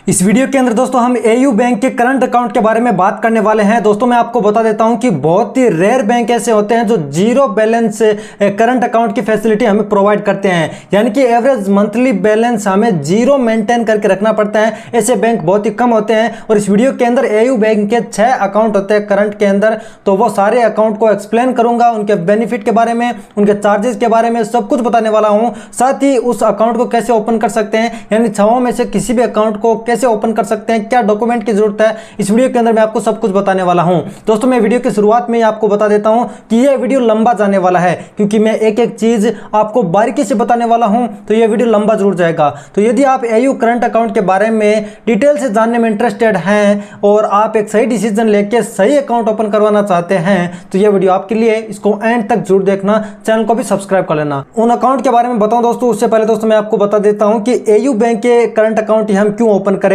इस वीडियो के अंदर दोस्तों हम एयू बैंक के करंट अकाउंट के बारे में बात करने वाले हैं। दोस्तों मैं आपको बता देता हूं कि बहुत ही रेयर बैंक ऐसे होते हैं जो जीरो बैलेंस करंट अकाउंट की फैसिलिटी हमें प्रोवाइड करते हैं, यानी कि एवरेज मंथली बैलेंस हमें जीरो मेंटेन करके रखना पड़ता है। ऐसे बैंक बहुत ही कम होते हैं और इस वीडियो के अंदर एयू बैंक के 6 अकाउंट होते हैं करंट के अंदर, तो वो सारे अकाउंट को एक्सप्लेन करूंगा, उनके बेनिफिट के बारे में, उनके चार्जेस के बारे में सब कुछ बताने वाला हूं। साथ ही उस अकाउंट को कैसे ओपन कर सकते हैं, यानी 6 में से किसी भी अकाउंट को कैसे ओपन कर सकते हैं, क्या डॉक्यूमेंट की जरूरत है, इस वीडियो के अंदर मैं आपको सब कुछ बताने वाला हूं। दोस्तों मैं वीडियो की शुरुआत में आपको बता देता हूं कि यह वीडियो लंबा जाने वाला है, क्योंकि मैं एक एक चीज आपको बारीकी से बताने वाला हूं, तो यह वीडियो लंबा जरूर जाएगा। तो यदि आप एयू करंट अकाउंट के बारे में डिटेल से जानने में इंटरेस्टेड हैं और आप एक सही डिसीजन लेके सही अकाउंट ओपन करवाना चाहते हैं, तो यह वीडियो आपके लिए, इसको एंड तक जरूर देखना, चैनल को भी सब्सक्राइब कर लेना। उन अकाउंट के बारे में बताऊं दोस्तों, उससे पहले दोस्तों मैं आपको बता देता हूं कि एयू बैंक के करंट अकाउंट हम क्यों ओपन करें,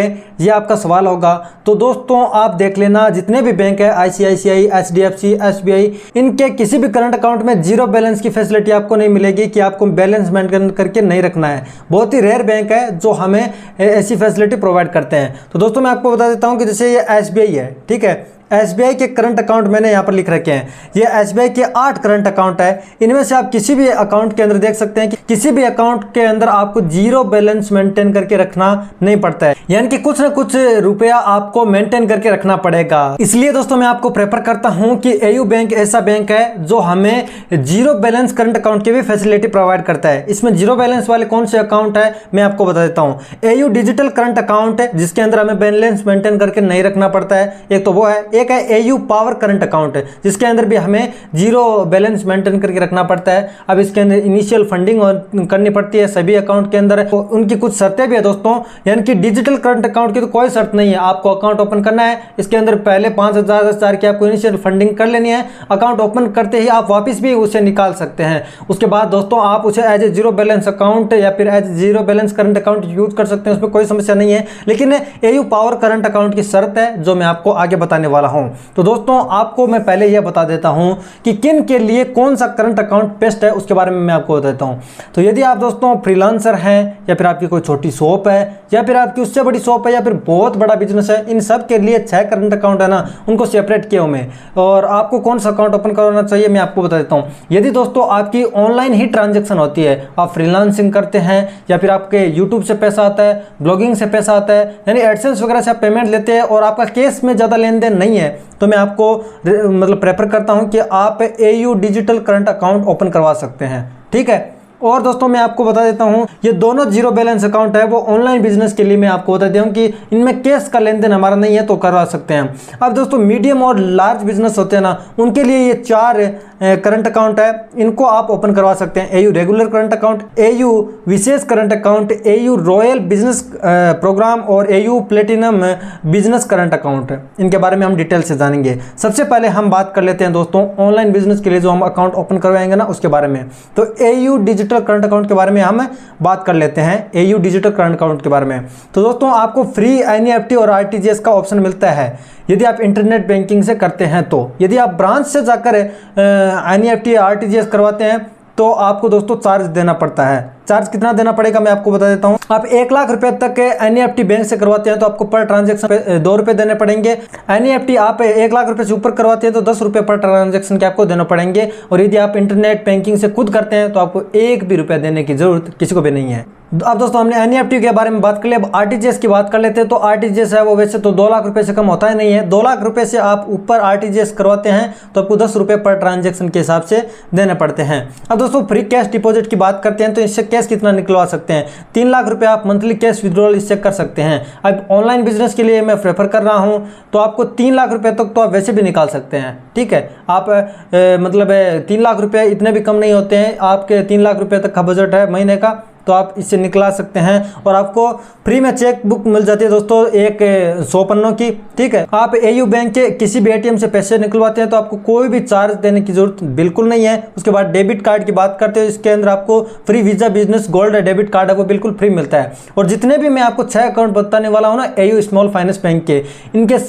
यह आपका सवाल होगा। तो दोस्तों आप देख लेना, जितने भी बैंक है, आईसीआईसीआई, एचडीएफसी, एसबीआई, इनके किसी भी करंट अकाउंट में जीरो बैलेंस की फैसिलिटी आपको नहीं मिलेगी कि आपको बैलेंस मेंटेन करके नहीं रखना है। बहुत ही रेयर बैंक है जो हमें ऐसी फैसिलिटी प्रोवाइड करते हैं। तो दोस्तों मैं आपको बता देता हूं कि जैसे ये एसबीआई है, ठीक है, एसबीआई के करंट अकाउंट मैंने यहाँ पर लिख रखे हैं। ये एसबीआई के 8 करंट अकाउंट है। इनमें से आप किसी भी अकाउंट के अंदर देख सकते हैं कि किसी भी अकाउंट के अंदर आपको जीरो बैलेंस मेंटेन करके रखना नहीं पड़ता है, यानी कि कुछ ना कुछ रुपया आपको मेंटेन करके रखना पड़ेगा। इसलिए दोस्तों मैं आपको प्रेफर करता हूं कि एयू बैंक ऐसा बैंक है जो हमें जीरो बैलेंस करंट अकाउंट की भी फैसिलिटी प्रोवाइड करता है। इसमें जीरो बैलेंस वाले कौन से अकाउंट है मैं आपको बता देता हूँ। एयू डिजिटल करंट अकाउंट है जिसके अंदर हमें बैलेंस मेंटेन करके नहीं रखना पड़ता है, एक तो वो है। एक है एयू पावर करंट अकाउंट है जिसके अंदर भी हमें जीरो बैलेंस मेंटेन करके रखना पड़ता है। अब इसके अंदर इनिशियल फंडिंग करनी पड़ती है सभी अकाउंट के अंदर, तो उनकी कुछ शर्तें भी है दोस्तों, यानी कि डिजिटल करंट अकाउंट की तो कोई शर्त नहीं है। आपको अकाउंट ओपन करना है, इसके अंदर पहले 5,000 की आपको इनिशियल फंडिंग कर लेनी है। अकाउंट ओपन करते ही आप वापस भी उसे निकाल सकते हैं। उसके बाद दोस्तों आप उसे as a zero balance account या फिर as zero balance current account use कर सकते हैं, उसमें कोई समस्या नहीं है। लेकिन एयू पावर करंट अकाउंट की शर्त है जो मैं आपको आगे बताने वाला हूं। तो दोस्तों आपको मैं पहले यह बता देता हूं कि किन के लिए कौन सा करंट अकाउंट बेस्ट है, उसके बारे में मैं आपको बता देता हूं। तो यदि आप दोस्तों फ्रीलांसर हैं, या फिर आपकी कोई छोटी शॉप है, या फिर आपकी उससे बड़ी शॉप है, या फिर बहुत बड़ा बिजनेस है, इन सब के लिए 6 करंट अकाउंट है ना, उनको सेपरेट किया हूं मैं। और आपको कौन सा अकाउंट ओपन करवाना चाहिए मैं आपको बता देता हूं। यदि दोस्तों आपकी ऑनलाइन ही ट्रांजेक्शन होती है, आप फ्रीलांसिंग करते हैं, या फिर आपके यूट्यूब से पैसा आता है, ब्लॉगिंग से पैसा आता है, यानी एडसेंस वगैरह से आप पेमेंट लेते हैं और आपका केस में ज़्यादा लेन देन नहीं है, तो मैं आपको मतलब प्रेफर करता हूं कि आप AU digital current account open करवा सकते हैं, ठीक है। और दोस्तों मैं आपको बता देता हूं, ये दोनों जीरो बैलेंस अकाउंट है वो ऑनलाइन बिजनेस के लिए मैं आपको बता देता हूं कि इनमें कैश का लेन देन हमारा नहीं है, तो करवा सकते हैं। अब दोस्तों मीडियम और लार्ज बिजनेस होते हैं ना, उनके लिए ये 4 करंट अकाउंट है, इनको आप ओपन करवा सकते हैं। AU regular current account, AU विशेष current account, AU royal business program और AU platinum business current account. इनके बारे में हम डिटेल से जानेंगे। सबसे पहले हम बात कर लेते हैं दोस्तों ऑनलाइन बिजनेस के लिए जो हम अकाउंट ओपन करवाएंगे ना, उसके बारे में। तो एयू डिजिटल करंट अकाउंट के बारे में हम बात कर लेते हैं। एयू डिजिटल करंट अकाउंट के बारे में तो दोस्तों आपको फ्री एनईएफटी और आरटीजीएस का ऑप्शन मिलता है यदि आप इंटरनेट बैंकिंग से करते हैं। तो यदि आप ब्रांच से जाकर एनईएफटी आरटीजीएस करवाते हैं तो आपको दोस्तों चार्ज देना पड़ता है। चार्ज कितना देना पड़ेगा मैं आपको बता देता हूं। आप 1 लाख रुपए तक एनईएफटी बैंक से करवाते हैं तो आपको पर ट्रांजैक्शन पे 2 रुपए देने पड़ेंगे। एनईएफटी आप 1 लाख रुपए से ऊपर करवाते हैं तो 10 रुपए पर ट्रांजैक्शन के आपको देना पड़ेंगे। और यदि आप इंटरनेट बैंकिंग से खुद करते हैं तो आपको 1 भी रुपया देने की जरूरत किसी को भी नहीं है। अब दोस्तों हमने एनईएफटी के बारे में बात कर ली, अब आरटीजीएस की बात कर लेते हैं। तो आरटीजीएस है वो वैसे तो 2 लाख रुपए से कम होता ही नहीं है। 2 लाख रुपए से आप ऊपर आरटीजीएस करवाते हैं तो आपको 10 रुपए पर ट्रांजैक्शन के हिसाब से देने पड़ते हैं। अब दोस्तों फ्री कैश डिपॉजिट की बात करते हैं तो इससे कैश कितना निकलवा सकते हैं। 3 लाख रुपए आप मंथली कैश विड्रॉल इससे कर सकते हैं। अब ऑनलाइन बिजनेस के लिए मैं प्रेफर कर रहा हूं तो आपको 3 लाख रुपए तक तो आप वैसे भी निकाल सकते हैं, ठीक है। आप मतलब 3 लाख रुपए इतने भी कम नहीं होते हैं। आपके 3 लाख रुपए तक का बजट है महीने का तो आप इससे निकला सकते हैं। और आपको फ्री में चेक बुक मिल जाती है दोस्तों, एक 100 पन्नों की, ठीक है। आप एयू बैंक के किसी भी एटीएम से पैसे निकलवाते हैं तो आपको कोई भी चार्ज देने की जरूरत बिल्कुल नहीं है। उसके बाद डेबिट कार्ड की बात करते हैं, इसके अंदर आपको free visa business gold debit card है वो बिल्कुल फ्री मिलता है। और जितने भी मैं आपको 6 अकाउंट बताने वाला हूँ ना एयू स्मॉल फाइनेंस बैंक के, इनके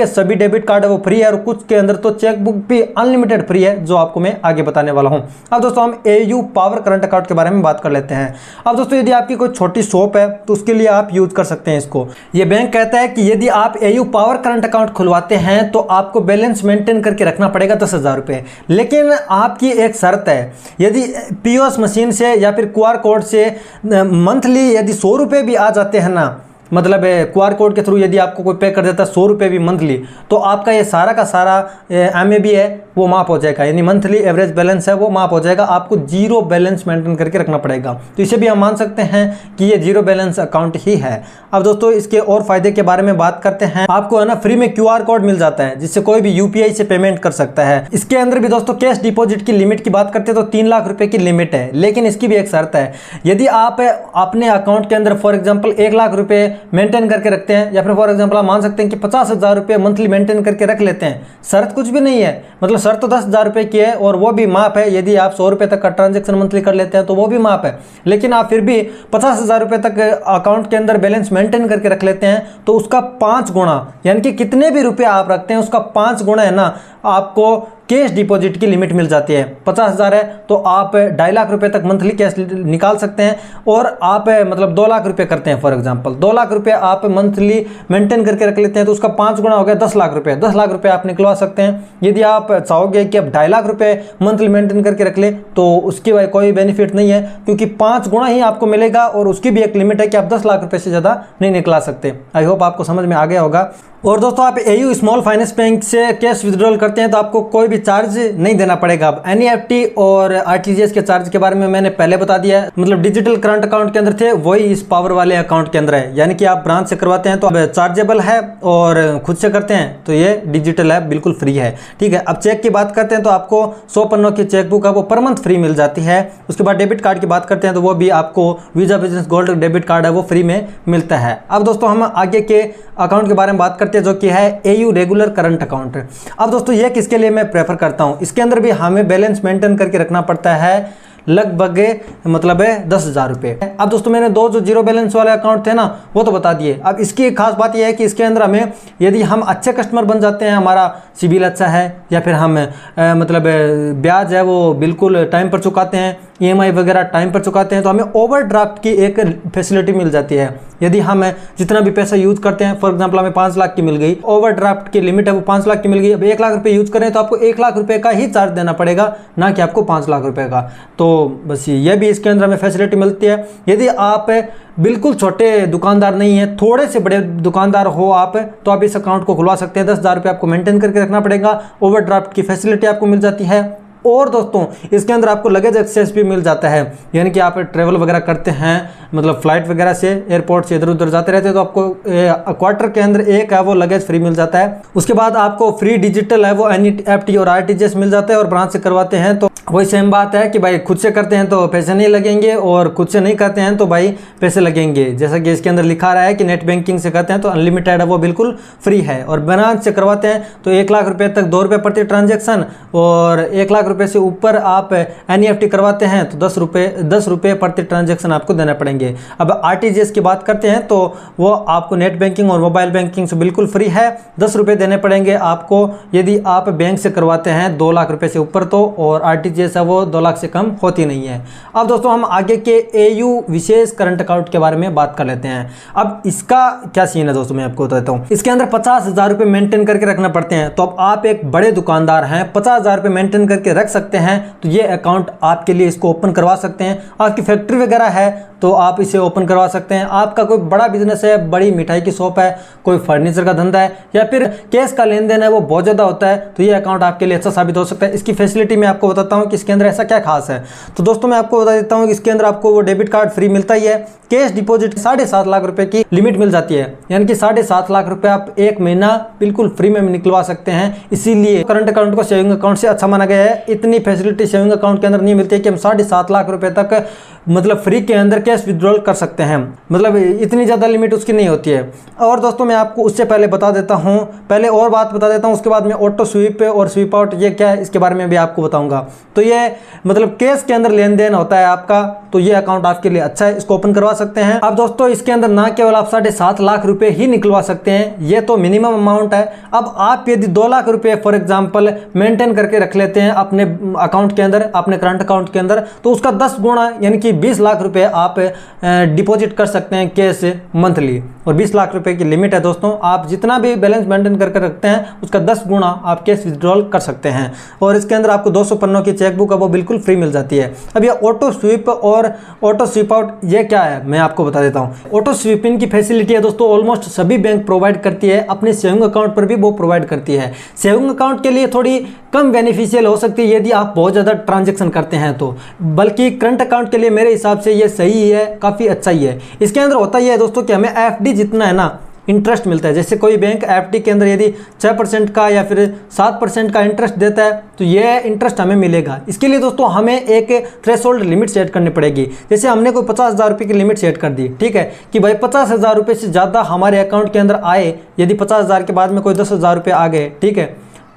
सभी डेबिट कार्ड है वो फ्री है। और कुछ के अंदर तो चेक बुक भी अनलिमिटेड फ्री है जो आपको मैं आगे बताने वाला हूँ। अब दोस्तों हम एयू पावर करंट अकाउंट के बारे में बात कर लेते हैं। अब दोस्तों यदि आपकी कोई छोटी शॉप है तो उसके लिए आप यूज कर सकते हैं इसको। ये बैंक कहता है कि यदि आप एयू पावर करंट अकाउंट खुलवाते हैं तो आपको बैलेंस मेंटेन करके रखना पड़ेगा 10,000 रुपये, लेकिन आपकी एक शर्त है, यदि पीओएस मशीन से या फिर क्यूआर कोड से मंथली यदि 100 रुपये भी आ जाते हैं ना, मतलब क्यूआर कोड के थ्रू यदि आपको कोई पे कर देता है 100 रुपये भी मंथली, तो आपका ये सारा का सारा एमएबी है वो माफ हो जाएगा, यानी मंथली एवरेज बैलेंस है वो माफ हो जाएगा। आपको जीरो बैलेंस मेंटेन करके रखना पड़ेगा, तो इसे भी हम मान सकते हैं कि ये जीरो बैलेंस अकाउंट ही है। अब दोस्तों इसके और फायदे के बारे में बात करते हैं। आपको है ना फ्री में क्यूआर कोड मिल जाता है जिससे कोई भी यूपीआई से पेमेंट कर सकता है। इसके अंदर भी दोस्तों कैश डिपॉजिट की लिमिट की बात करते हैं तो 3 लाख रुपए की लिमिट है, लेकिन इसकी भी एक शर्त है, यदि आप अपने अकाउंट के अंदर फॉर एग्जाम्पल 1 लाख रुपए मेंटेन करके रखते हैं, या फिर फॉर एग्जांपल आप मान सकते हैं कि 50,000 रुपये मंथली मेंटेन करके रख लेते हैं, शर्त कुछ भी नहीं है, मतलब शर्त तो 10,000 रुपये की है और वो भी माफ है। यदि आप 100 रुपये तक का ट्रांजेक्शन मंथली कर लेते हैं तो वो भी माफ है, लेकिन आप फिर भी 50,000 रुपये तक अकाउंट के अंदर बैलेंस मेंटेन करके रख लेते हैं तो उसका 5 गुना, यानी कि कितने भी रुपये आप रखते हैं उसका 5 गुना है ना आपको कैश डिपॉजिट की लिमिट मिल जाती है। 50,000 है तो आप 2.5 लाख रुपए तक मंथली कैश निकाल सकते हैं, और आप मतलब 2 लाख रुपए करते हैं फॉर एग्जांपल, 2 लाख रुपए आप मंथली मेंटेन करके रख लेते हैं तो उसका 5 गुना हो गया 10 लाख रुपए। 10 लाख रुपए आप निकलवा सकते हैं। यदि आप चाहोगे कि आप 2.5 लाख रुपए मंथली मेंटेन करके रख ले तो उसकी कोई बेनिफिट नहीं है, क्योंकि 5 गुना ही आपको मिलेगा और उसकी भी एक लिमिट है कि आप 10 लाख रुपए से ज़्यादा नहीं निकला सकते। आई होप आपको समझ में आ गया होगा। और दोस्तों आप एयू स्मॉल फाइनेंस बैंक से कैश विड्रॉल करते हैं तो आपको कोई भी चार्ज नहीं देना पड़ेगा। अब एनईएफटी और आरटीजीएस के चार्ज के बारे में मैंने पहले बता दिया है, मतलब डिजिटल करंट अकाउंट के अंदर थे वही इस पावर वाले अकाउंट के अंदर है, यानी कि आप ब्रांच से करवाते हैं तो अब चार्जेबल है, और खुद से करते हैं तो ये डिजिटल है, बिल्कुल फ्री है। ठीक है, अब चेक की बात करते हैं तो आपको 100 पन्नों की चेकबुक है वो पर मंथ फ्री मिल जाती है। उसके बाद डेबिट कार्ड की बात करते हैं तो वो भी आपको visa business gold debit card है वो फ्री में मिलता है। अब दोस्तों हम आगे के अकाउंट के बारे में बात करते हैं जो कि है एयू रेगुलर करंट अकाउंट। अब दोस्तों ये किसके लिए मैं प्रेफर करता हूं, इसके अंदर भी हमें बैलेंस मेंटेन करके रखना पड़ता है लगभग मतलब है 10,000 रुपये। अब दोस्तों मैंने दो जो जीरो बैलेंस वाले अकाउंट थे ना वो तो बता दिए। अब इसकी एक खास बात यह है कि इसके अंदर हमें यदि हम अच्छे कस्टमर बन जाते हैं, हमारा सिबिल अच्छा है, या फिर हम मतलब ब्याज है वो बिल्कुल टाइम पर चुकाते हैं, ईएमआई वगैरह टाइम पर चुकाते हैं, तो हमें ओवरड्राफ्ट की एक फैसिलिटी मिल जाती है। यदि हम जितना भी पैसा यूज करते हैं, फॉर एग्जांपल हमें 5 लाख की मिल गई, ओवरड्राफ्ट की लिमिट है वो 5 लाख की मिल गई, अब 1 लाख रुपए यूज करें तो आपको 1 लाख रुपए का ही चार्ज देना पड़ेगा, ना कि आपको 5 लाख रुपए का। तो बस ये भी इसके अंदर हमें फैसिलिटी मिलती है। यदि आप बिल्कुल छोटे दुकानदार नहीं है, थोड़े से बड़े दुकानदार हो आप, तो आप इस अकाउंट को खुलवा सकते हैं। 10,000 रुपये आपको मेंटेन करके रखना पड़ेगा, ओवरड्राफ्ट की फैसिलिटी आपको मिल जाती है, और दोस्तों इसके अंदर आपको लगेज एक्सेस भी मिल जाता है, यानी कि आप ट्रेवल वगैरह करते हैं, मतलब फ्लाइट वगैरह से एयरपोर्ट से इधर उधर जाते रहते हैं तो आपको क्वार्टर के अंदर एक है वो लगेज फ्री मिल जाता है। उसके बाद आपको फ्री डिजिटल है वो एनईएफटी और आरटीजीएस मिल जाता है, और ब्रांच से करवाते हैं तो वही सेम बात है कि भाई खुद से करते हैं तो पैसे नहीं लगेंगे, और खुद से नहीं करते हैं तो भाई पैसे लगेंगे। जैसा कि इसके अंदर लिखा रहा है कि नेट बैंकिंग से करते हैं तो अनलिमिटेड है वो बिल्कुल फ्री है, और ब्रांच से करवाते हैं तो 1 लाख रुपए तक 2 रुपये प्रति ट्रांजेक्शन, और 1 लाख रुपए से ऊपर आप एनईएफटी करवाते हैं तो 10 रुपये प्रति ट्रांजेक्शन आपको देने पड़ेंगे। अब आरटीजीएस की बात करते हैं तो वो आपको नेट बैंकिंग और मोबाइल बैंकिंग से बिल्कुल फ्री है, 10 रुपये देने पड़ेंगे आपको यदि आप बैंक से करवाते हैं 2 लाख रुपए से ऊपर तो, और आरटीजीएस है वो 2 लाख से कम होती नहीं है। अब दोस्तों हम आगे के एयू विशेष करंट अकाउंट के बारे में बात कर लेते हैं। अब इसका क्या सीन है दोस्तों, मैं आपको बताता हूँ। इसके अंदर 50,000 रुपये मेंटेन करके रखना पड़ते हैं, तो अब आप एक बड़े दुकानदार हैं, 50,000 रुपये मेंटेन करके रख सकते हैं, तो ये अकाउंट आपके लिए इसको ओपन करवा सकते हैं। आपकी फैक्ट्री वगैरह है तो आप इसे ओपन करवा सकते हैं। आपका कोई बड़ा बिजनेस है, बड़ी मिठाई की शॉप है, कोई फर्नीचर का धंधा है, या फिर कैश का लेन देन है वो बहुत ज़्यादा होता है, तो ये अकाउंट आपके लिए अच्छा साबित हो सकता है। इसकी फैसिलिटी मैं आपको बताता हूँ कि इसके अंदर ऐसा क्या खास है। तो दोस्तों मैं आपको बता देता हूँ कि इसके अंदर आपको वो डेबिट कार्ड फ्री मिलता ही है, कैश डिपॉजिट 7.5 लाख रुपए की लिमिट मिल जाती है, यानी कि 7.5 लाख रुपए आप एक महीना बिल्कुल फ्री में निकलवा सकते हैं। इसीलिए करंट अकाउंट को सेविंग अकाउंट से अच्छा माना गया है। इतनी फैसिलिटी सेविंग अकाउंट के अंदर नहीं मिलती है कि हम 7.5 लाख रुपए तक मतलब फ्री के अंदर कैश विड्रॉल कर सकते हैं, मतलब इतनी ज़्यादा लिमिट उसकी नहीं होती है। और दोस्तों मैं आपको उससे पहले बता देता हूँ, पहले और बात बता देता हूँ, उसके बाद मैं ऑटो स्वीप और स्वीप आउट ये क्या है इसके बारे में भी आपको बताऊंगा। तो ये मतलब कैश के अंदर लेन देन होता है आपका, तो ये अकाउंट आपके लिए अच्छा है, इसको ओपन करवा सकते हैं। अब दोस्तों इसके अंदर ना केवल आप 7.5 लाख रुपए ही निकलवा सकते हैं, ये तो मिनिमम अमाउंट है। अब आप यदि 2 लाख रुपए फॉर एग्जाम्पल मेंटेन करके रख लेते हैं अपने अकाउंट के अंदर, अपने करंट अकाउंट के अंदर, तो उसका 10 गुना यानी कि 20 लाख रुपए आप डिपॉजिट कर सकते हैं कैश मंथली, और 20 लाख रुपए की लिमिट है दोस्तों। आप जितना भी बैलेंस मेंटेन करके रखते हैं उसका 10 गुना आप कैश विड्रॉल कर सकते हैं। और इसके अंदर आपको 200 पन्नों की चेकबुक है वो बिल्कुल फ्री मिल जाती है। अब ये ऑटो स्वीप और ऑटो स्वीप आउट ये क्या है मैं आपको बता देता हूँ। ऑटो स्वीप इन की फैसिलिटी है दोस्तों ऑलमोस्ट सभी बैंक प्रोवाइड करती है, अपने सेविंग अकाउंट पर भी वो प्रोवाइड करती है। सेविंग अकाउंट के लिए थोड़ी कम बेनिफिशियल हो सकती है यदि आप बहुत ज़्यादा ट्रांजेक्शन करते हैं तो, बल्कि करंट अकाउंट के लिए मेरे हिसाब से ये सही है, काफ़ी अच्छा ही है। इसके अंदर होता ही है दोस्तों कि हमें एफडी जितना है ना इंटरेस्ट मिलता है। जैसे कोई बैंक एफडी के अंदर यदि 6% का या फिर 7% का इंटरेस्ट देता है तो ये इंटरेस्ट हमें मिलेगा। इसके लिए दोस्तों हमें एक थ्रेशोल्ड लिमिट सेट करनी पड़ेगी। जैसे हमने कोई 50,000 रुपये की लिमिट सेट कर दी, ठीक है, कि भाई 50,000 रुपये से ज़्यादा हमारे अकाउंट के अंदर आए, यदि 50,000 के बाद में कोई 10,000 रुपये आ गए, ठीक है,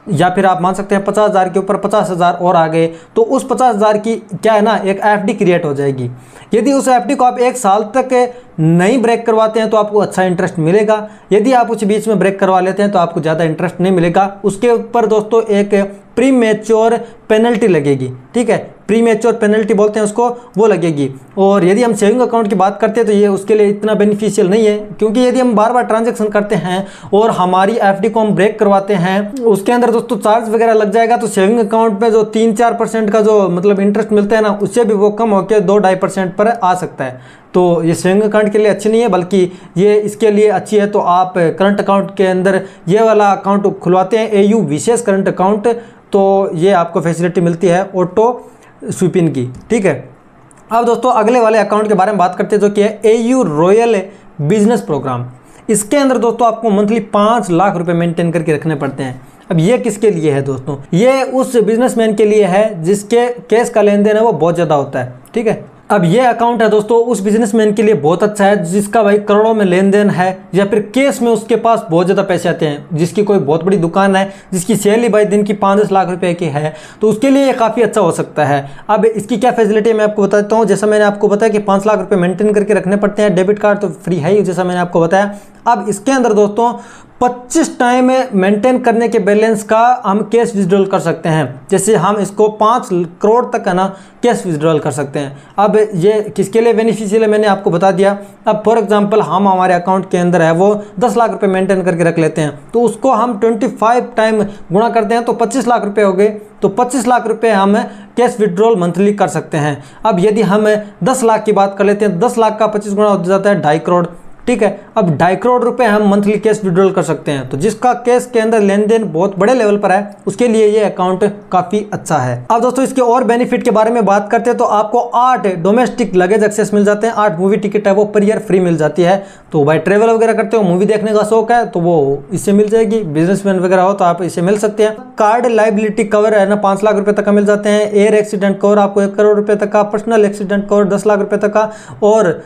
या फिर आप मान सकते हैं 50,000 के ऊपर 50,000 और आ गए, तो उस 50,000 की क्या है ना एक एफडी क्रिएट हो जाएगी। यदि उस एफडी को आप 1 साल तक नहीं ब्रेक करवाते हैं तो आपको अच्छा इंटरेस्ट मिलेगा। यदि आप उस बीच में ब्रेक करवा लेते हैं तो आपको ज़्यादा इंटरेस्ट नहीं मिलेगा। उसके ऊपर दोस्तों एक प्री मैच्योर पेनल्टी लगेगी, ठीक है, प्री मैच्योर पेनल्टी बोलते हैं उसको, वो लगेगी। और यदि हम सेविंग अकाउंट की बात करते हैं तो ये उसके लिए इतना बेनिफिशियल नहीं है, क्योंकि यदि हम बार बार ट्रांजैक्शन करते हैं और हमारी एफडी को हम ब्रेक करवाते हैं उसके अंदर दोस्तों चार्ज वगैरह लग जाएगा। तो सेविंग अकाउंट में जो 3-4% का जो मतलब इंटरेस्ट मिलता है ना, उससे भी वो कम होकर 2-2.5% पर आ सकता है। तो ये सेविंग अकाउंट के लिए अच्छी नहीं है, बल्कि ये इसके लिए अच्छी है। तो आप करंट अकाउंट के अंदर ये वाला अकाउंट खुलवाते हैं, एयू विशेष करंट अकाउंट, तो ये आपको फैसिलिटी मिलती है ऑटो स्वीपिंग की, ठीक है। अब दोस्तों अगले वाले अकाउंट के बारे में बात करते हैं जो कि है एयू रॉयल बिजनेस प्रोग्राम। इसके अंदर दोस्तों आपको मंथली 5 लाख रुपए मेंटेन करके रखने पड़ते हैं। अब ये किसके लिए है दोस्तों? ये उस बिजनेसमैन के लिए है जिसके कैश का लेन देन है वो बहुत ज़्यादा होता है, ठीक है। अब ये अकाउंट है दोस्तों उस बिजनेसमैन के लिए बहुत अच्छा है जिसका भाई करोड़ों में लेन देन है, या फिर कैश में उसके पास बहुत ज़्यादा पैसे आते हैं, जिसकी कोई बहुत बड़ी दुकान है, जिसकी सेल ही भाई दिन की 5-10 लाख रुपए की है, तो उसके लिए ये काफ़ी अच्छा हो सकता है। अब इसकी क्या फैसिलिटी है मैं आपको बता देता हूँ। जैसा मैंने आपको बताया कि 5 लाख रुपए मेंटेन करके रखने पड़ते हैं, डेबिट कार्ड तो फ्री है ही जैसा मैंने आपको बताया। अब इसके अंदर दोस्तों 25 टाइम मेंटेन करने के बैलेंस का हम कैश विड्रॉल कर सकते हैं। जैसे हम इसको 5 करोड़ तक है ना कैश विड्रॉल कर सकते हैं। अब ये किसके लिए बेनिफिशियल है मैंने आपको बता दिया। अब फॉर एग्जांपल हम हमारे अकाउंट के अंदर है वो 10 लाख रुपए मेंटेन करके रख लेते हैं, तो उसको हम 25 टाइम गुणा करते हैं तो 25 लाख रुपए हो गए। तो 25 लाख रुपए हम कैश विड्रॉल मंथली कर सकते हैं। अब यदि हम 10 लाख की बात कर लेते हैं, 10 लाख का 25 गुणा हो जाता है 2.5 करोड़, ठीक है। अब 2.5 करोड़ रुपए हम मंथली कैश विड्रॉल कर सकते हैं। तो जिसका कैश के अंदर लेन देन बहुत बड़े लेवल पर है उसके लिए ये अकाउंट काफी अच्छा है। अब दोस्तों इसके और बेनिफिट के बारे में बात करते हैं तो आपको 8 डोमेस्टिक लगेज एक्सेस मिल जाते हैं, 8 मूवी टिकट है वो पर ईयर फ्री मिल जाती है। तो भाई ट्रेवल वगैरह करते हो, मूवी देखने का शौक है तो वो इससे मिल जाएगी। बिजनेसमैन वगैरह हो तो आप इसे मिल सकते हैं। कार्ड लाइबिलिटी कवर है ना 5 लाख रुपए तक का मिल जाते हैं। एयर एक्सीडेंट कवर आपको 1 करोड़ रुपए तक का, पर्सनल एक्सीडेंट कवर 10 लाख रुपए तक का, और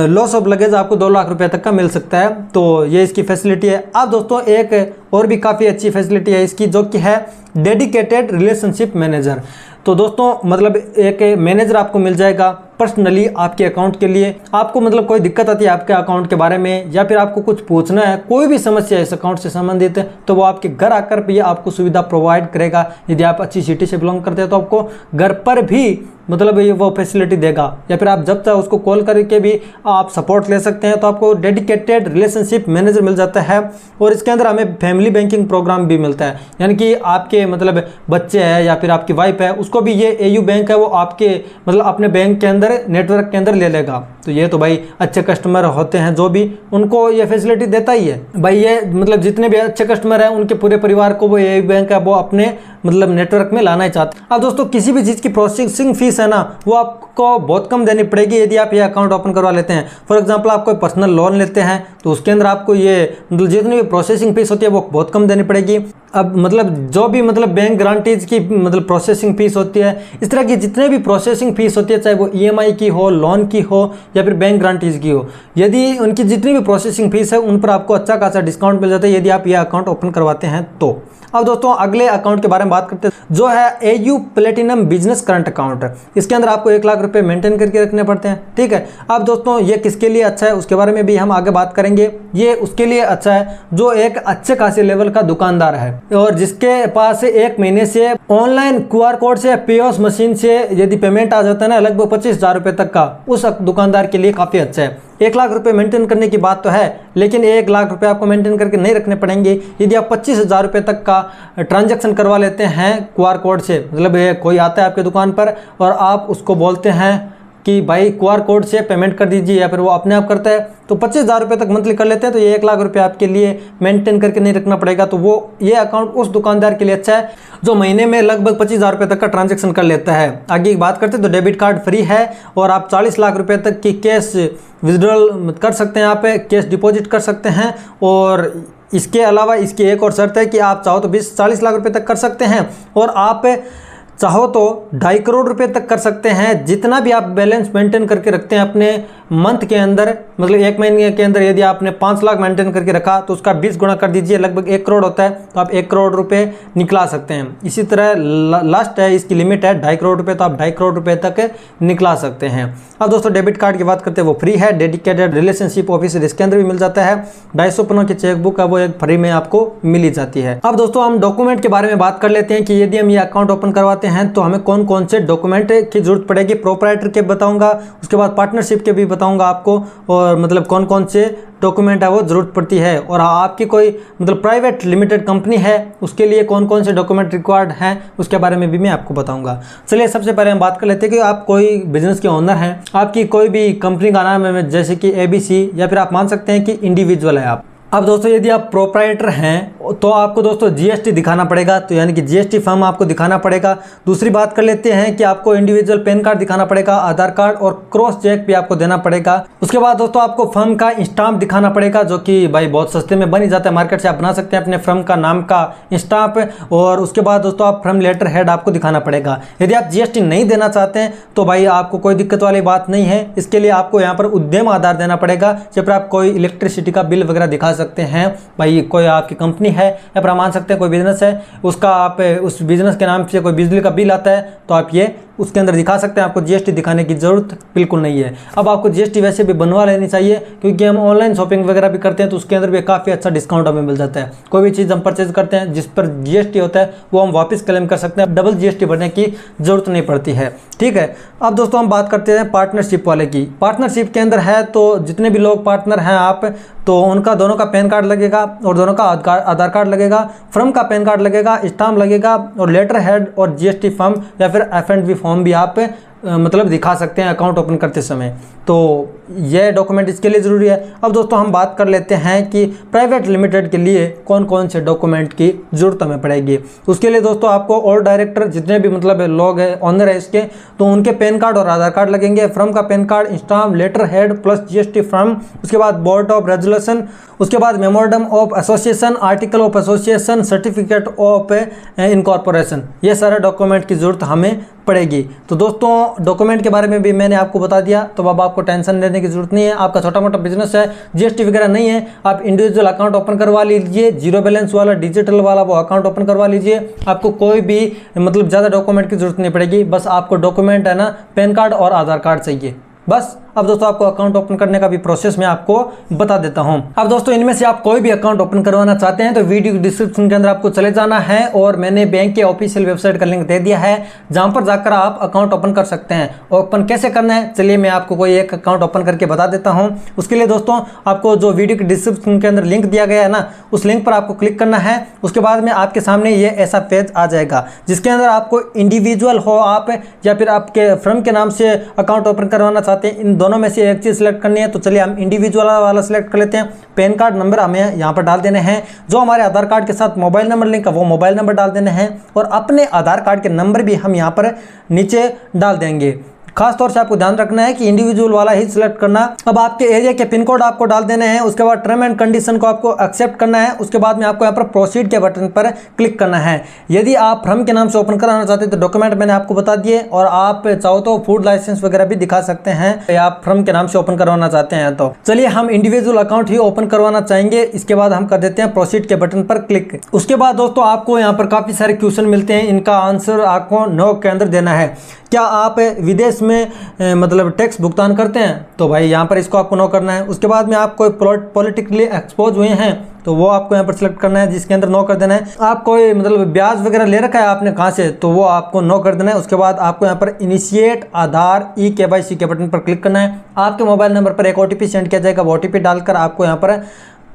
लॉस ऑफ लगेज आपको 2 लाख रुपए तक का मिल सकता है। तो ये इसकी फैसिलिटी है। अब दोस्तों एक और भी काफ़ी अच्छी फैसिलिटी है इसकी जो कि है डेडिकेटेड रिलेशनशिप मैनेजर। तो दोस्तों मतलब एक मैनेजर आपको मिल जाएगा पर्सनली आपके अकाउंट के लिए। आपको मतलब कोई दिक्कत आती है आपके अकाउंट के बारे में, या फिर आपको कुछ पूछना है, कोई भी समस्या है इस अकाउंट से संबंधित है, तो वो आपके घर आकर भी आपको सुविधा प्रोवाइड करेगा। यदि आप अच्छी सिटी से बिलोंग करते हैं तो आपको घर पर भी मतलब ये वो फैसिलिटी देगा, या फिर आप जब चाहे उसको कॉल करके भी आप सपोर्ट ले सकते हैं। तो आपको डेडिकेटेड रिलेशनशिप मैनेजर मिल जाता है। और इसके अंदर हमें फैमिली बैंकिंग प्रोग्राम भी मिलता है, यानी कि आपके मतलब बच्चे हैं या फिर आपकी वाइफ है उसको भी ये एयू बैंक है वो आपके मतलब अपने बैंक के अंदर नेटवर्क के अंदर ले लेगा। तो ये तो भाई अच्छे कस्टमर होते हैं जो भी, उनको ये फैसिलिटी देता ही है भाई। ये मतलब जितने भी अच्छे कस्टमर हैं उनके पूरे परिवार को वो एयू बैंक है वो अपने मतलब नेटवर्क में लाना ही चाहते हैं। अब दोस्तों किसी भी चीज़ की प्रोसेसिंग फीस है ना वो आपको बहुत कम देनी पड़ेगी यदि आप ये अकाउंट ओपन करवा लेते हैं। फॉर एग्जांपल आप कोई पर्सनल लोन लेते हैं तो उसके अंदर आपको ये मतलब जितनी भी प्रोसेसिंग फीस होती है वो बहुत कम देनी पड़ेगी। अब मतलब जो भी मतलब बैंक गारंटीज की मतलब प्रोसेसिंग फीस होती है, इस तरह की जितने भी प्रोसेसिंग फीस होती है, चाहे वो ईएमआई की हो, लोन की हो या फिर बैंक गारंटीज की हो, यदि उनकी जितनी भी प्रोसेसिंग फीस है उन पर आपको अच्छा खासा डिस्काउंट मिल जाता है यदि आप ये अकाउंट ओपन करवाते हैं तो। अब दोस्तों अगले अकाउंट के बारे में बात करते हैं जो है AU platinum business current account. इसके अंदर आपको 1 लाख रुपए मेंटेन करके रखने पड़ते हैं, ठीक है। अब दोस्तों ये किसके लिए अच्छा है उसके बारे में भी हम आगे बात करेंगे। ये उसके लिए अच्छा है जो एक अच्छे खासे लेवल का दुकानदार है, और जिसके पास 1 महीने से ऑनलाइन QR कोड से पीओएस मशीन से यदि पेमेंट आ जाता है ना लगभग 25,000 रुपये तक का, उस दुकानदार के लिए काफ़ी अच्छा है। 1 लाख रुपए मेंटेन करने की बात तो है, लेकिन 1 लाख रुपए आपको मेंटेन करके नहीं रखने पड़ेंगे यदि आप 25,000 रुपये तक का ट्रांजैक्शन करवा लेते हैं QR कोड से। मतलब ये कोई आता है आपके दुकान पर और आप उसको बोलते हैं कि भाई QR कोड से पेमेंट कर दीजिए, या फिर वो अपने आप करता है, तो 25,000 रुपये तक मंथली कर लेते हैं, तो ये 1 लाख रुपये आपके लिए मेंटेन करके नहीं रखना पड़ेगा। तो वो ये अकाउंट उस दुकानदार के लिए अच्छा है जो महीने में लगभग 25,000 रुपये तक का ट्रांजैक्शन कर लेता है। आगे की बात करते हैं तो डेबिट कार्ड फ्री है और आप 40 लाख रुपये तक की कैश विड्रॉल कर सकते हैं, यहाँ पे कैश डिपॉजिट कर सकते हैं। और इसके अलावा इसकी एक और शर्त है कि आप चाहो तो 40 लाख रुपये तक कर सकते हैं और आप चाहो तो 2.5 करोड़ रुपए तक कर सकते हैं। जितना भी आप बैलेंस मेंटेन करके रखते हैं अपने मंथ के अंदर, मतलब 1 महीने के अंदर यदि आपने 5 लाख मेंटेन करके रखा तो उसका 20 गुना कर दीजिए, लगभग 1 करोड़ होता है, तो आप 1 करोड़ रुपए निकला सकते हैं। इसी तरह लास्ट है, इसकी लिमिट है 2.5 करोड़ रुपए, तो आप 2.5 करोड़ रुपए तक निकला सकते हैं। अब दोस्तों डेबिट कार्ड की बात करते हैं, वो फ्री है। डेडिकेटेड रिलेशनशिप ऑफिसर इसके अंदर भी मिल जाता है। 250 पन्नों की चेकबुक है वो एक फ्री में आपको मिली जाती है। अब दोस्तों हम डॉक्यूमेंट के बारे में बात कर लेते हैं कि यदि हम ये अकाउंट ओपन करवाते हैं तो हमें कौन कौन से डॉक्यूमेंट की जरूरत पड़ेगी। प्रोप्राइटर के बताऊंगा, उसके बाद पार्टनरशिप के भी बताऊंगा आपको, और मतलब कौन कौन से डॉक्यूमेंट है वो जरूरत पड़ती है। और आपकी कोई मतलब प्राइवेट लिमिटेड कंपनी है उसके लिए कौन कौन से डॉक्यूमेंट रिक्वायर्ड हैं उसके बारे में भी मैं आपको बताऊंगा। चलिए सबसे पहले हम बात कर लेते हैं कि आप कोई बिजनेस के ओनर हैं, आपकी कोई भी कंपनी का नाम है जैसे कि ABC, या फिर आप मान सकते हैं कि इंडिविजुअल है आप। अब दोस्तों यदि आप प्रोप्राइटर हैं तो आपको दोस्तों GST दिखाना पड़ेगा, तो यानी कि GST फॉर्म आपको दिखाना पड़ेगा। दूसरी बात कर लेते हैं कि आपको इंडिविजुअल पैन कार्ड दिखाना पड़ेगा, आधार कार्ड और क्रॉस चेक भी आपको देना पड़ेगा। उसके बाद दोस्तों आपको फर्म का स्टाम्प दिखाना पड़ेगा, जो कि भाई बहुत सस्ते में बन ही जाता है, मार्केट से आप बना सकते हैं अपने फर्म का नाम का स्टाम्प। और उसके बाद दोस्तों आप फर्म लेटर हेड आपको दिखाना पड़ेगा। यदि आप GST नहीं देना चाहते हैं तो भाई आपको कोई दिक्कत वाली बात नहीं है। इसके लिए आपको यहाँ पर उद्यम आधार देना पड़ेगा, जब पर आप कोई इलेक्ट्रिसिटी का बिल वगैरह दिखा सकते हैं। भाई कोई आपकी कंपनी है या फिर मान सकते हैं कोई बिजनेस है, उसका आप उस बिजनेस के नाम से कोई बिजली का बिल आता है तो आप ये उसके अंदर दिखा सकते हैं। आपको GST दिखाने की जरूरत बिल्कुल नहीं है। अब आपको GST वैसे भी बनवा लेनी चाहिए, क्योंकि हम ऑनलाइन शॉपिंग वगैरह भी करते हैं तो उसके अंदर भी काफ़ी अच्छा डिस्काउंट हमें मिल जाता है। कोई भी चीज़ हम परचेज करते हैं जिस पर GST होता है वो हम वापस क्लेम कर सकते हैं, डबल GST भरने की जरूरत नहीं पड़ती है। ठीक है, अब दोस्तों हम बात करते हैं पार्टनरशिप वाले की। पार्टनरशिप के अंदर है तो जितने भी लोग पार्टनर हैं आप, तो उनका दोनों का पैन कार्ड लगेगा और दोनों का आधार कार्ड लगेगा, फर्म का पैन कार्ड लगेगा, स्टाम्प लगेगा और लेटर हेड और GST फॉर्म या फिर F&B फॉर्म भी आप मतलब दिखा सकते हैं अकाउंट ओपन करते समय। तो यह डॉक्यूमेंट इसके लिए ज़रूरी है। अब दोस्तों हम बात कर लेते हैं कि प्राइवेट लिमिटेड के लिए कौन कौन से डॉक्यूमेंट की ज़रूरत हमें पड़ेगी। उसके लिए दोस्तों आपको और डायरेक्टर जितने भी मतलब लोग हैं, ऑनर है इसके, तो उनके पैन कार्ड और आधार कार्ड लगेंगे। फर्म का PAN card, stamp, letterhead plus GST form, उसके बाद बोर्ड ऑफ रेजोल्यूशन, उसके बाद memorandum of association, article of association, certificate of incorporation, ये सारे डॉक्यूमेंट की ज़रूरत हमें पड़ेगी। तो दोस्तों डॉक्यूमेंट के बारे में भी मैंने आपको बता दिया, तो अब आपको टेंशन लेने की जरूरत नहीं है। आपका छोटा मोटा बिजनेस है, GST वगैरह नहीं है, आप इंडिविजुअल अकाउंट ओपन करवा लीजिए, जीरो बैलेंस वाला डिजिटल वाला वो अकाउंट ओपन करवा लीजिए। आपको कोई भी मतलब ज़्यादा डॉक्यूमेंट की जरूरत नहीं पड़ेगी, बस आपको डॉक्यूमेंट है ना पैन कार्ड और आधार कार्ड चाहिए बस। अब दोस्तों आपको अकाउंट ओपन करने का भी प्रोसेस मैं आपको बता देता हूं। अब दोस्तों इनमें से आप कोई भी अकाउंट ओपन करवाना चाहते हैं तो वीडियो डिस्क्रिप्शन के अंदर आपको चले जाना है और मैंने बैंक के ऑफिशियल वेबसाइट का लिंक दे दिया है, जहां पर जाकर आप अकाउंट ओपन कर सकते हैं। ओपन कैसे करना है चलिए मैं आपको कोई एक अकाउंट ओपन करके बता देता हूँ। उसके लिए दोस्तों आपको जो वीडियो के डिस्क्रिप्शन के अंदर लिंक दिया गया है ना, उस लिंक पर आपको क्लिक करना है। उसके बाद में आपके सामने ये ऐसा पेज आ जाएगा, जिसके अंदर आपको इंडिविजुअल हो आप या फिर आपके फर्म के नाम से अकाउंट ओपन करवाना चाहते हैं, इन दोनों में से एक चीज सेलेक्ट करनी है। तो चलिए हम इंडिविजुअल वाला सेलेक्ट कर लेते हैं। पैन कार्ड नंबर हमें यहाँ पर डाल देने हैं, जो हमारे आधार कार्ड के साथ मोबाइल नंबर लिंक है वो मोबाइल नंबर डाल देने हैं, और अपने आधार कार्ड के नंबर भी हम यहाँ पर नीचे डाल देंगे। खास तौर से आपको ध्यान रखना है कि इंडिविजुअल वाला ही सिलेक्ट करना। अब आपके एरिया के पिन कोड आपको डाल देने हैं, उसके बाद टर्म एंड कंडीशन को आपको एक्सेप्ट करना है। उसके बाद में आपको यहाँ पर प्रोसीड के बटन पर क्लिक करना है। यदि आप फर्म के नाम से ओपन कराना चाहते हैं तो डॉक्यूमेंट मैंने आपको बता दिए, और आप चाहो तो फूड लाइसेंस वगैरह भी दिखा सकते हैं या आप फर्म के नाम से ओपन करवाना चाहते हैं। तो चलिए हम इंडिविजुअल अकाउंट ही ओपन करवाना चाहेंगे, इसके बाद हम कर देते हैं प्रोसीड के बटन पर क्लिक। उसके बाद दोस्तों आपको यहाँ पर काफी सारे क्वेश्चन मिलते हैं, इनका आंसर आपको नो के अंदर देना है। क्या आप विदेश में मतलब टैक्स भुगतान करते हैं, तो भाई यहाँ पर इसको आपको नो करना है। उसके बाद में आप कोई पॉलिटिकली एक्सपोज हुए हैं तो वो आपको यहाँ पर सिलेक्ट करना है, जिसके अंदर नो कर देना है। आप कोई मतलब ब्याज वगैरह ले रखा है आपने कहाँ से, तो वो आपको नो कर देना है। उसके बाद आपको यहाँ पर इनिशिएट आधार KYC के बटन पर क्लिक करना है। आपके मोबाइल नंबर पर एक OTP सेंड किया जाएगा। वो OTP डालकर आपको यहाँ पर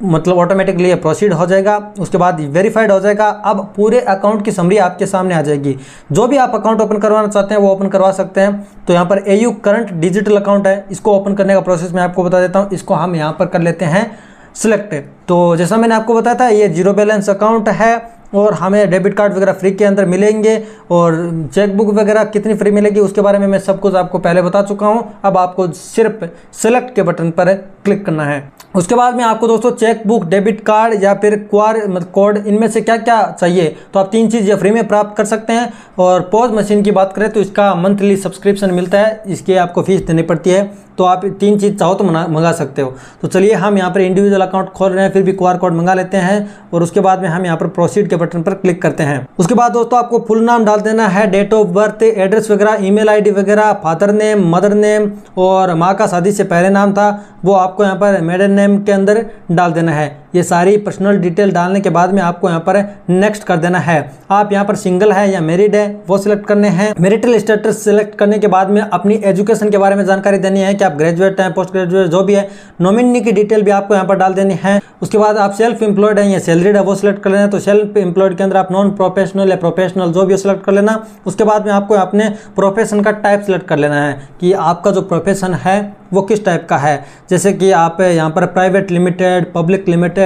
मतलब ऑटोमेटिकली प्रोसीड हो जाएगा। उसके बाद वेरीफाइड हो जाएगा। अब पूरे अकाउंट की समरी आपके सामने आ जाएगी। जो भी आप अकाउंट ओपन करवाना चाहते हैं वो ओपन करवा सकते हैं। तो यहाँ पर AU करंट डिजिटल अकाउंट है, इसको ओपन करने का प्रोसेस मैं आपको बता देता हूँ। इसको हम यहाँ पर कर लेते हैं सिलेक्ट। तो जैसा मैंने आपको बताया था, ये 0 बैलेंस अकाउंट है और हमें डेबिट कार्ड वगैरह फ्री के अंदर मिलेंगे, और चेकबुक वगैरह कितनी फ्री मिलेगी उसके बारे में मैं सब कुछ आपको पहले बता चुका हूं। अब आपको सिर्फ सेलेक्ट के बटन पर क्लिक करना है। उसके बाद में आपको दोस्तों चेकबुक, डेबिट कार्ड या फिर क्यूआर कोड, इनमें से क्या क्या चाहिए, तो आप 3 चीज़ फ्री में प्राप्त कर सकते हैं। और पॉज मशीन की बात करें तो इसका मंथली सब्सक्रिप्शन मिलता है, इसकी आपको फीस देनी पड़ती है। तो आप 3 चीज़ चाहो तो मंगा सकते हो। तो चलिए हम यहाँ पर इंडिविजुअल अकाउंट खोल रहे हैं, फिर भी क्यूआर कोड मंगा लेते हैं और उसके बाद में हम यहाँ पर प्रोसीड के बटन पर क्लिक करते हैं। उसके बाद दोस्तों आपको फुल नाम डाल देना है, डेट ऑफ बर्थ, एड्रेस वगैरह, ईमेल आईडी वगैरह, फादर नेम, मदर नेम, और माँ का शादी से पहले नाम था वो आपको यहाँ पर मेडन नेम के अंदर डाल देना है। ये सारी पर्सनल डिटेल डालने के बाद में आपको यहाँ पर नेक्स्ट कर देना है। आप यहाँ पर सिंगल है या मैरिड है वो सिलेक्ट करने हैं। मैरिटल स्टेटस सिलेक्ट करने के बाद में अपनी एजुकेशन के बारे में जानकारी देनी है कि आप ग्रेजुएट हैं, पोस्ट ग्रेजुएट जो भी है। नॉमिनी की डिटेल भी आपको यहाँ पर डाल देनी है। उसके बाद आप सेल्फ एम्प्लॉयड है या सैलरीड है वो सिलेक्ट कर लेना। तो सेल्फ एम्प्लॉयड के अंदर आप नॉन प्रोफेशनल या प्रोफेशनल जो भी सिलेक्ट कर लेना। उसके बाद में आपको अपने प्रोफेशन का टाइप सिलेक्ट कर लेना है कि आपका जो प्रोफेशन है वो किस टाइप का है। जैसे कि आप यहाँ पर प्राइवेट लिमिटेड, पब्लिक लिमिटेड,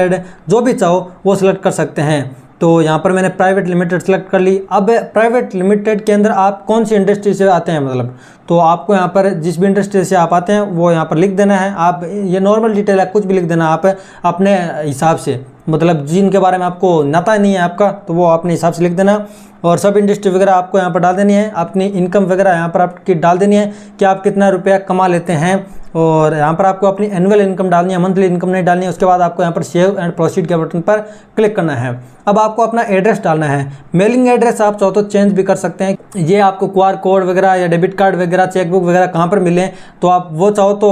जो भी चाहो वो सिलेक्ट कर सकते हैं। तो यहाँ पर मैंने प्राइवेट लिमिटेड सेलेक्ट कर ली। अब प्राइवेट लिमिटेड के अंदर आप कौन सी इंडस्ट्री से आते हैं, मतलब तो आपको यहाँ पर जिस भी इंडस्ट्री से आप आते हैं वो यहाँ पर लिख देना है। आप ये नॉर्मल डिटेल है, कुछ भी लिख देना आप अपने हिसाब से, मतलब जिनके बारे में आपको नाता नहीं है आपका तो वो अपने हिसाब से लिख देना। और सब इंडस्ट्री वगैरह आपको यहाँ पर डाल देनी है। अपनी इनकम वगैरह यहाँ पर आपकी डाल देनी है कि आप कितना रुपया कमा लेते हैं। और यहाँ पर आपको अपनी एनुअल इनकम डालनी है, मंथली इनकम नहीं डालनी है। उसके बाद आपको यहाँ पर सेव एंड प्रोसीड के बटन पर क्लिक करना है। अब आपको अपना एड्रेस डालना है। मेलिंग एड्रेस आप चाहो तो चेंज भी कर सकते हैं। ये आपको क्यूआर कोड वगैरह या डेबिट कार्ड वगैरह, चेकबुक वगैरह कहाँ पर मिले तो आप वो चाहो तो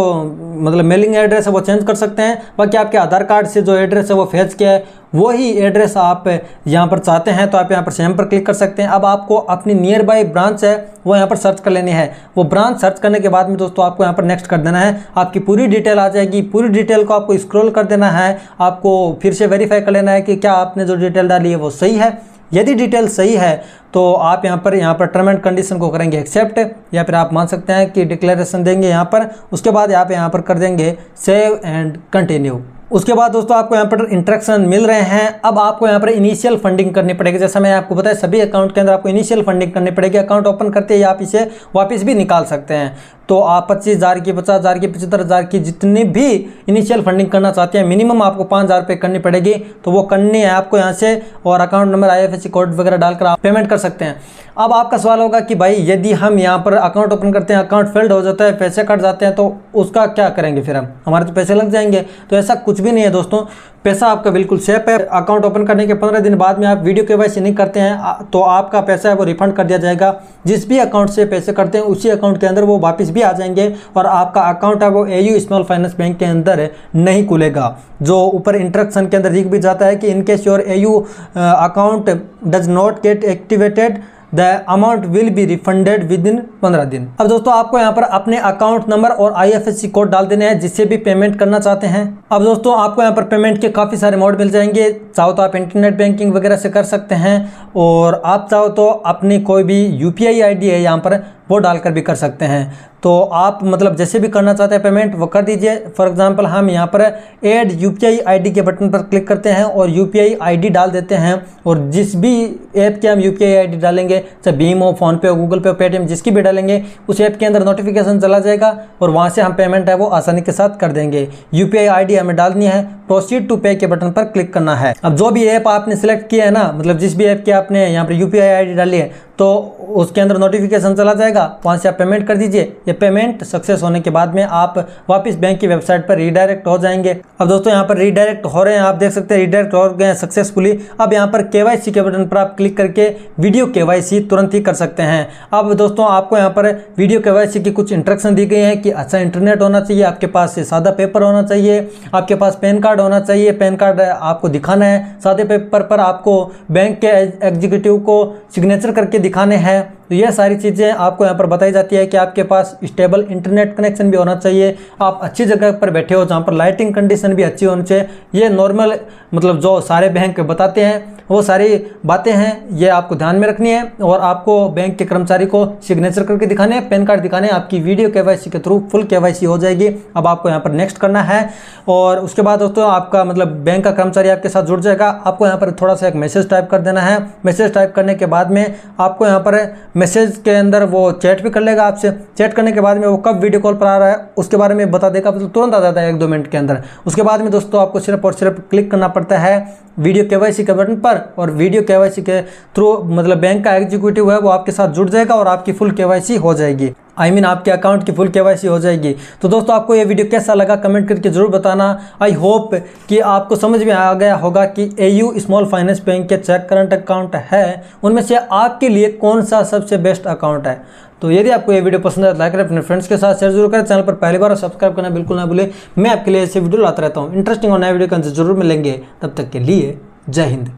मतलब मेलिंग एड्रेस है वो चेंज कर सकते हैं। बाकी आपके आधार कार्ड से जो एड्रेस है वो फेच किया है वही एड्रेस आप यहाँ पर चाहते हैं तो आप यहाँ पर सेम पर क्लिक कर सकते हैं। अब आपको अपनी नियर बाई ब्रांच है वो यहाँ पर सर्च कर लेनी है। वो ब्रांच सर्च करने के बाद में दोस्तों आपको यहाँ पर नेक्स्ट कर देना है। आपकी पूरी डिटेल आ जाएगी। पूरी डिटेल को आपको स्क्रॉल कर देना है। आपको फिर से वेरीफाई कर लेना है कि क्या आपने जो डिटेल डाली है वो सही है। यदि डिटेल सही है तो आप यहाँ पर टर्म एंड कंडीशन को करेंगे एक्सेप्ट, या फिर आप मान सकते हैं कि डिक्लेरेशन देंगे यहाँ पर। उसके बाद आप यहाँ पर कर देंगे सेव एंड कंटिन्यू। उसके बाद दोस्तों आपको यहाँ पर इंस्ट्रक्शन मिल रहे हैं। अब आपको यहाँ पर इनिशियल फंडिंग करनी पड़ेगी। जैसा मैंने आपको बताया सभी अकाउंट के अंदर आपको इनिशियल फंडिंग करनी पड़ेगी। अकाउंट ओपन करते ही आप इसे वापस भी निकाल सकते हैं। तो आप 25,000 की, 50,000 की, 75,000 की जितनी भी इनिशियल फंडिंग करना चाहते हैं मिनिमम आपको 5,000 रुपये करनी पड़ेगी। तो वो करनी है आपको यहाँ से, और अकाउंट नंबर, IFSC कोड वगैरह डालकर आप पेमेंट कर सकते हैं। अब आपका सवाल होगा कि भाई यदि हम यहाँ पर अकाउंट ओपन करते हैं, अकाउंट फेल्ड हो जाता है, पैसे कट जाते हैं, तो उसका क्या करेंगे फिर हम, हमारे तो पैसे लग जाएंगे। तो ऐसा कुछ भी नहीं है दोस्तों, पैसा आपका बिल्कुल सेफ है। अकाउंट ओपन करने के 15 दिन बाद में आप वीडियो KYC नहीं करते हैं तो आपका पैसा है वो रिफंड कर दिया जाएगा। जिस भी अकाउंट से पैसे करते हैं उसी अकाउंट के अंदर वो वापस भी आ जाएंगे, और आपका अकाउंट है वो AU स्मॉल फाइनेंस बैंक के अंदर नहीं खुलेगा। जो ऊपर इंस्ट्रक्शन के अंदर लिख भी जाता है कि in case your AU account does not gate activated the amount will be refunded with in 15 दिन। अब दोस्तों आपको यहाँ पर अपने अकाउंट नंबर और IFSC कोड डाल देने हैं जिससे भी पेमेंट करना चाहते हैं। अब दोस्तों आपको यहाँ पर पेमेंट के काफ़ी सारे मोड मिल जाएंगे। चाहो तो आप इंटरनेट बैंकिंग वगैरह से कर सकते हैं, और आप चाहो तो अपनी कोई भी UPI ID है यहाँ पर वो डालकर भी कर सकते हैं। तो आप मतलब जैसे भी करना चाहते हैं पेमेंट वो कर दीजिए। फॉर एग्जांपल हम यहाँ पर ऐड UPI ID के बटन पर क्लिक करते हैं और UPI ID डाल देते हैं, और जिस भी ऐप के हम UPI ID डालेंगे, चाहे भीम हो, फ़ोनपे हो, गूगल पे हो, पेटीएम, जिसकी भी डालेंगे उस ऐप के अंदर नोटिफिकेशन चला जाएगा और वहाँ से हम पेमेंट है वो आसानी के साथ कर देंगे। UPI ID हमें डालनी है, प्रोसीड टू पे के बटन पर क्लिक करना है। अब जो भी ऐप आपने सेलेक्ट किया है ना, मतलब जिस भी ऐप की आपने यहाँ पर UPI ID डाली है तो उसके अंदर नोटिफिकेशन चला जाएगा, वहाँ से आप पेमेंट कर दीजिए। ये पेमेंट सक्सेस होने के बाद में आप वापस बैंक की वेबसाइट पर रीडायरेक्ट हो जाएंगे। अब दोस्तों यहाँ पर रीडायरेक्ट हो रहे हैं, आप देख सकते हैं रीडायरेक्ट हो गए हैं सक्सेसफुली। अब यहाँ पर KYC के बटन पर आप क्लिक करके वीडियो KYC तुरंत ही कर सकते हैं। अब दोस्तों आपको यहाँ पर वीडियो KYC की कुछ इंस्ट्रक्शन दी गई हैं कि अच्छा इंटरनेट होना चाहिए, आपके पास सादा पेपर होना चाहिए, आपके पास पैन कार्ड होना चाहिए, पैन कार्ड आपको दिखाना है, सादे पेपर पर आपको बैंक के एग्जीक्यूटिव को सिग्नेचर करके दिखाने हैं। तो ये सारी चीज़ें आपको यहाँ पर बताई जाती है कि आपके पास स्टेबल इंटरनेट कनेक्शन भी होना चाहिए, आप अच्छी जगह पर बैठे हो जहाँ पर लाइटिंग कंडीशन भी अच्छी होनी चाहिए। ये नॉर्मल मतलब जो सारे बैंक बताते हैं वो सारी बातें हैं, ये आपको ध्यान में रखनी है। और आपको बैंक के कर्मचारी को सिग्नेचर करके दिखाने हैं, पैन कार्ड दिखाने हैं, आपकी वीडियो KYC के थ्रू फुल KYC हो जाएगी। अब आपको यहाँ पर नेक्स्ट करना है और उसके बाद दोस्तों आपका मतलब बैंक का कर्मचारी आपके साथ जुड़ जाएगा। आपको यहाँ पर थोड़ा सा एक मैसेज टाइप कर देना है। मैसेज टाइप करने के बाद में आपको यहाँ पर मैसेज के अंदर वो चैट भी कर लेगा आपसे। चैट करने के बाद में वो कब वीडियो कॉल पर आ रहा है उसके बारे में बता देगा, मतलब तुरंत आ जाता है 1-2 मिनट के अंदर। उसके बाद में दोस्तों आपको सिर्फ और सिर्फ क्लिक करना पड़ता है वीडियो KYC के बटन पर और वीडियो KYC के थ्रू मतलब बैंक का एग्जीक्यूटिव है वो आपके साथ जुड़ जाएगा और आपकी फुल KYC हो जाएगी। आपके अकाउंट की फुल KYC हो जाएगी। तो दोस्तों आपको ये वीडियो कैसा लगा कमेंट करके जरूर बताना। आई होप कि आपको समझ में आ गया होगा कि AU स्मॉल फाइनेंस बैंक के चेक करंट अकाउंट है उनमें से आपके लिए कौन सा सबसे बेस्ट अकाउंट है। तो यदि आपको ये वीडियो पसंद है लाइक करें, अपने फ्रेंड्स के साथ शेयर जरूर करें, चैनल पर पहली बार सब्सक्राइब करना बिल्कुल ना भूलें। मैं आपके लिए ऐसे वीडियो लाता रहता हूँ, इंटरेस्टिंग और नए वीडियो जरूर मिलेंगे। तब तक के लिए जय हिंद।